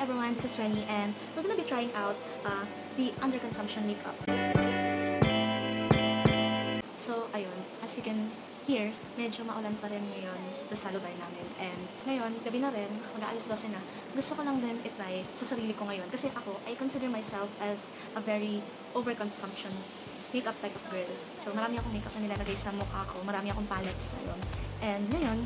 everyone, this is Renny and we're gonna be trying out the underconsumption makeup. So, ayun, as you can hear, medyo maulan pa rin ngayon sa lugar namin. And ngayon, gabi na rin, mag-aalis 12 na. Gusto ko lang din i-try sa sarili ko ngayon. Kasi ako, I consider myself as a very overconsumption makeup type of girl. So, marami akong makeup na nilalagay sa mukha ko. Marami akong palettes. Ayun. And ngayon,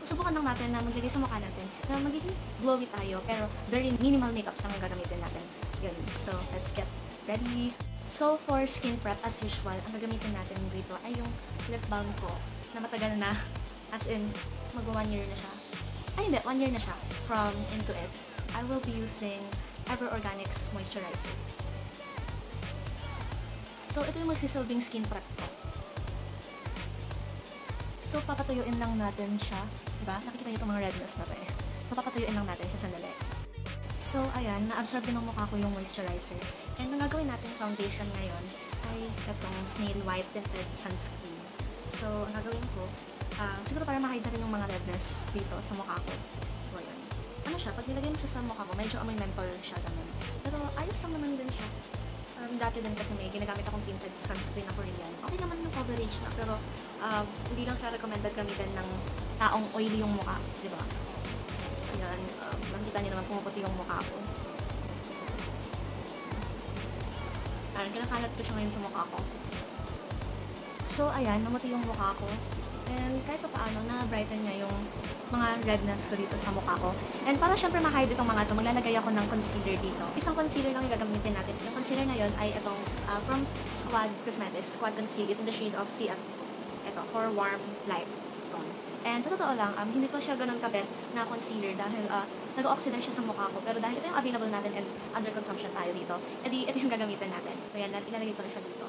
subukan lang natin na maglagay sa mukha natin na magiging glowy tayo, pero very minimal makeup ang gagamitin natin. Yun. So, let's get ready. So, for skin prep, as usual, ang gagamitin natin dito ay yung lip balm ko na matagal na. As in, mag 1 year na siya. Ay, hindi. 1 year na siya from Into It. I will be using Ever Organics Moisturizer. So, ito yung magsisilbing skin prep ko. So, papatuyuin lang natin siya. Diba? Nakikita niyo itong mga redness na to eh. So, papatuyuin lang natin siya sandali. So, ayan, na-absorb din ng mukha ko yung moisturizer. And ang gagawin natin foundation ngayon ay itong Snail White Tinted Sunscreen. So, ang gagawin ko, siguro para ma-hide na rin yung mga redness dito sa mukha ko. So, ayan. Ano siya? Pag nilagay mo siya sa mukha ko, medyo amoy menthol siya ganun. Pero ayos lang naman din siya. Dati din kasi may ginagamit akong tinted sunscreen na Korean. Okay naman yung coverage na, pero hindi lang siya recommended gamitin ng taong oily yung mukha, di ba? Ayan, nakita niyo naman pumuputi yung mukha ko. Ayan, kinakalat ko siya ngayon sa mukha ko. So, ayan, namuti yung mukha ko. And kahit pa paano, na-brighten niya yung mga redness ko dito sa mukha ko. And para syempre ma-hide itong mga ito, maglalagay ako ng concealer dito. Isang concealer lang yung gagamitin natin. Yung concealer na yun ay itong from Squad Cosmetics, Squad Conceal, in the shade of CF2. Ito, for warm light tone. And sa totoo lang, hindi ko siya ganun kabet na concealer dahil nag-oxidize siya sa mukha ko. Pero dahil ito yung available natin and under consumption tayo dito, edi ito yung gagamitin natin. So yan, inalagay ko na siya dito.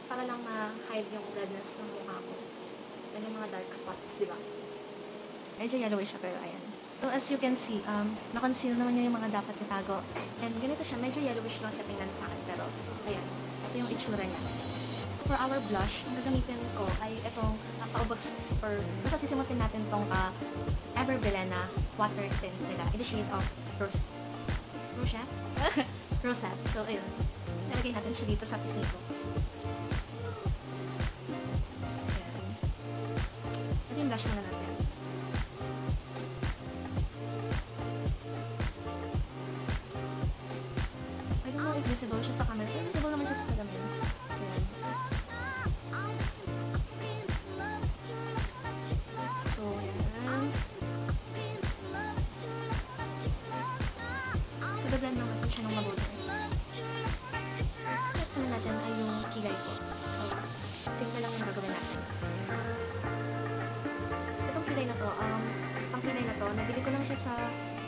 Para lang ma-hide yung redness ng mukha ko. Yan yung mga dark spots, di ba? Medyo yellowish siya, pero ayan. So, as you can see, na-conceal naman niya yung mga dapat itago. And ganito siya, medyo yellowish lang siya tingnan sa akin, pero ayan, ito yung itsura niya. For our blush, ang gagamitin ko ay itong paubos, or basta sisimutin natin itong Ever Belena water tint nila, in the shade of Rosette? Rosette. So, ayun. Nalagay natin siya dito sa pisngi ko. Ito yung blush muna natin. I don't know if visible siya sa camera. Pero visible naman siya sa salamin. Ayan. So, ayan. So, dagan lang natin siya ng mabuti. Next naman natin ay yung kilay ko. So, simple lang yung gagawin natin. Kilay na to, ang kilay na to, nabili ko lang siya sa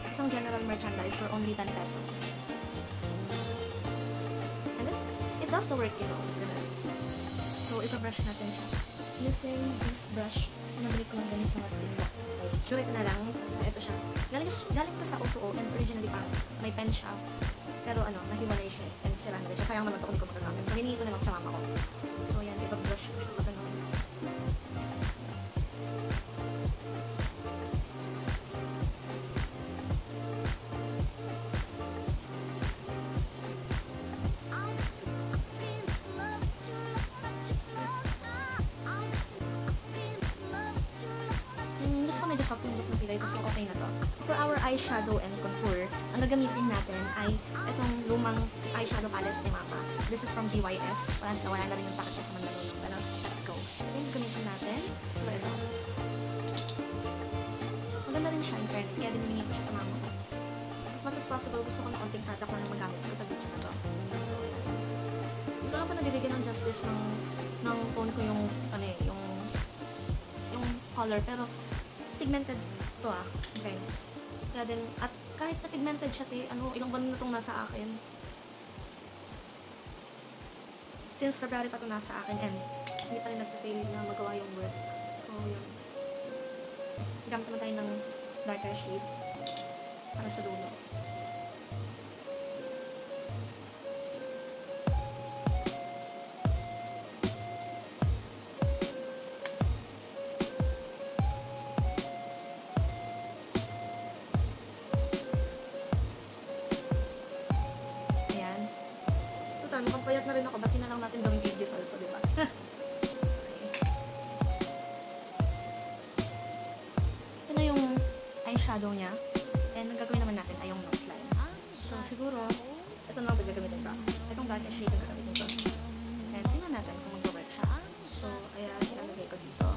isang general merchandise for only 10 pesos. And it does the work, you know. So, ipabrush natin siya. Using this brush, nabili ko lang din sa TikTok. So, ito na lang. Basta ito siya. Galing pa sa O2O and originally parang may pen siya. Pero nahiwalay siya and sira na rin siya. Sayang naman ito kung hindi ko magagamit. So, hiningi ko na lang sa mama ko. So, yan, ipabrush ko siya. Medyo soft yung look ng pilay, so okay na to. For our eyeshadow and contour, ang gagamitin natin ay itong lumang eyeshadow palette ni Mama. This is from DYS. Wala na rin yung packet sa Mandaluyong. Pero let's go. Ito yung gagamitin natin. So ito. Maganda rin siya in fairness, kaya din humingi ko siya sa Mama ko. As much as possible, gusto ko na konting product ko na magamit ko sa video na to. Hindi ko lang pa nabibigyan ng justice ng phone ko yung color, pero pigmented to guys. Kaya din, at kahit na pigmented siya, ilang buwan na itong nasa akin. Since February pa ito nasa akin and hindi pa rin nag-fail na magawa yung work. So, yun. Gamit naman tayo ng darker shade para sa dulo. payat na rin ako. Ba't na lang natin gawing videos also, diba? Ito na yung eyeshadow niya. And ang gagawin naman natin ay yung nose line. So, siguro, ito na lang gagamitin ko. Itong darker shade ang gagamitin ko. And tingnan natin kung mag-work siya. So, ayan, ilalagay ko dito.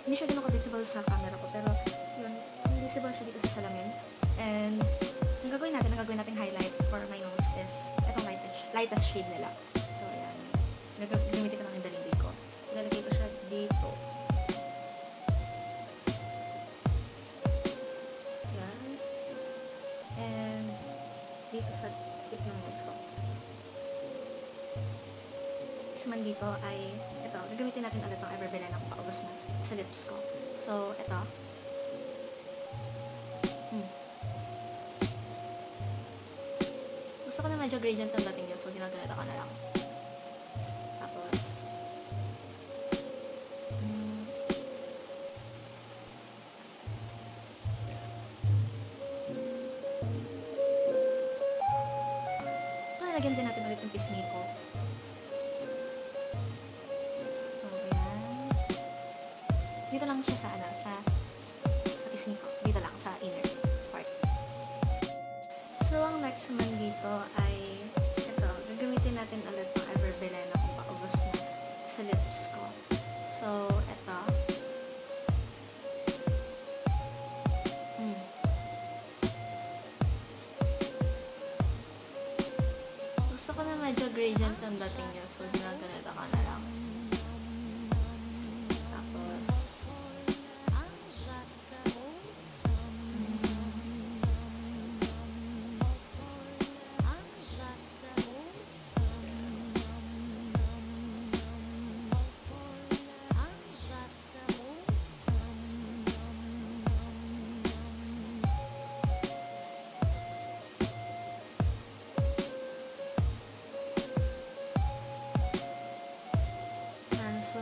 Hindi siya ganun ka-visible sa camera ko, pero yun, visible siya dito sa salamin. And ang gagawin natin highlight for my nose is itong lightest shade nila. So, ayan. Gagamitin ko lang yung daliri ko. Ilalagay ko siya dito. Ayan. And dito sa tip ng nose ko. Naman dito ay ito, gagamitin natin ulit ang Everbelena kung paubos na sa lips ko. So, ito. Gusto ko na medyo gradient ang dating niya, so ginaganito ka na lang. Tapos, lalagyan din natin ulit yung pisngi ko. Dito lang siya sa pisngi ko. Dito lang, sa inner part. So, ang next naman dito ay ito. Gagamitin natin ulit ng Everbelena kung paubos na sa lips ko. So, ito. Gusto ko na medyo gradient ang dating niya. So, ginaganito ka na lang.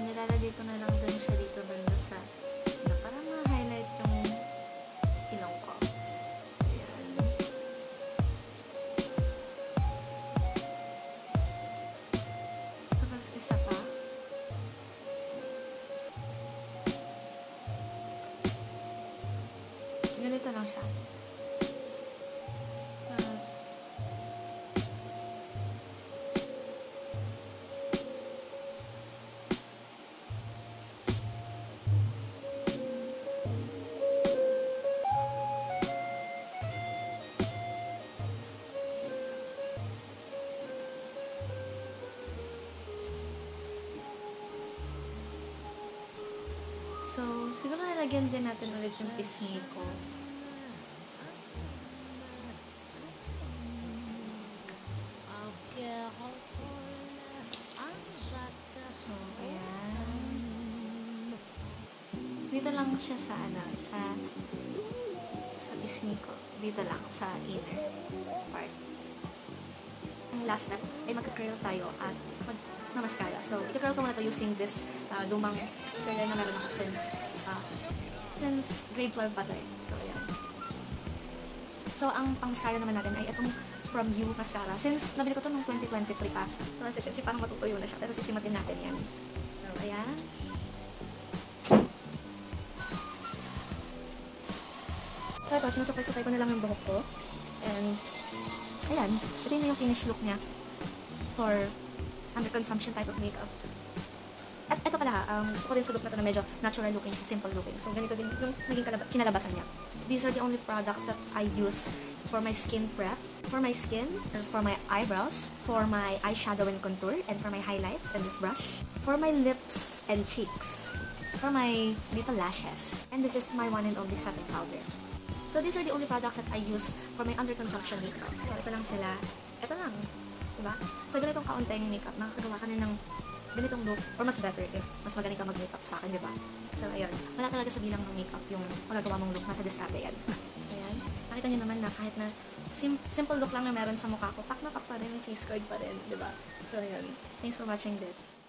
Nilalagay ko na lang din siya dito banda sa para ma-highlight yung ilong ko. Ayan. Tapos isa pa. Ganito lang siya. So, siguro nalagyan din natin ulit yung pisngi ko. So, ayan. Dito lang siya sa pisngi ko. Dito lang, sa inner part. Ang last step ay magka-curl tayo at mascara. So, i-curl ko muna ito using this lumang curler na meron ako since grade 12 pa ito eh. So, ayan. So, ang pang-mascara naman natin ay itong From You mascara. Since nabili ko ito noong 2023 pa. So, kasi parang matutuyo na siya. Pero sisimatin natin yan. So, ayan. So, ito, sinusupay-supay ko na lang yung buhok ko. And, ayan. Ito yun yung finish look niya for under consumption type of makeup. At ito pala, gusto ko rin sa look na ito na medyo natural looking, simple looking. So, ganito din yung naging kinalabasan niya. These are the only products that I use for my skin prep, for my skin, for my eyebrows, for my eyeshadow and contour, and for my highlights and this brush, for my lips and cheeks, for my little lashes, and this is my one and only setting powder. So, these are the only products that I use for my under consumption makeup. So, ito lang sila. Ito lang. Diba? So, ganitong kaunting makeup, makakagawa ka na ng ganitong look, or mas better if mas magaling ka mag-makeup sa akin, diba? So, ayun. Wala talaga sa bilang ng makeup yung magagawa mong look. Nasa diskarte yan. Ayan. Nakita makikita nyo naman na kahit na simple look lang na meron sa mukha ko, pak na pak pa rin, may face card pa rin, di ba? So, ayun. Thanks for watching this.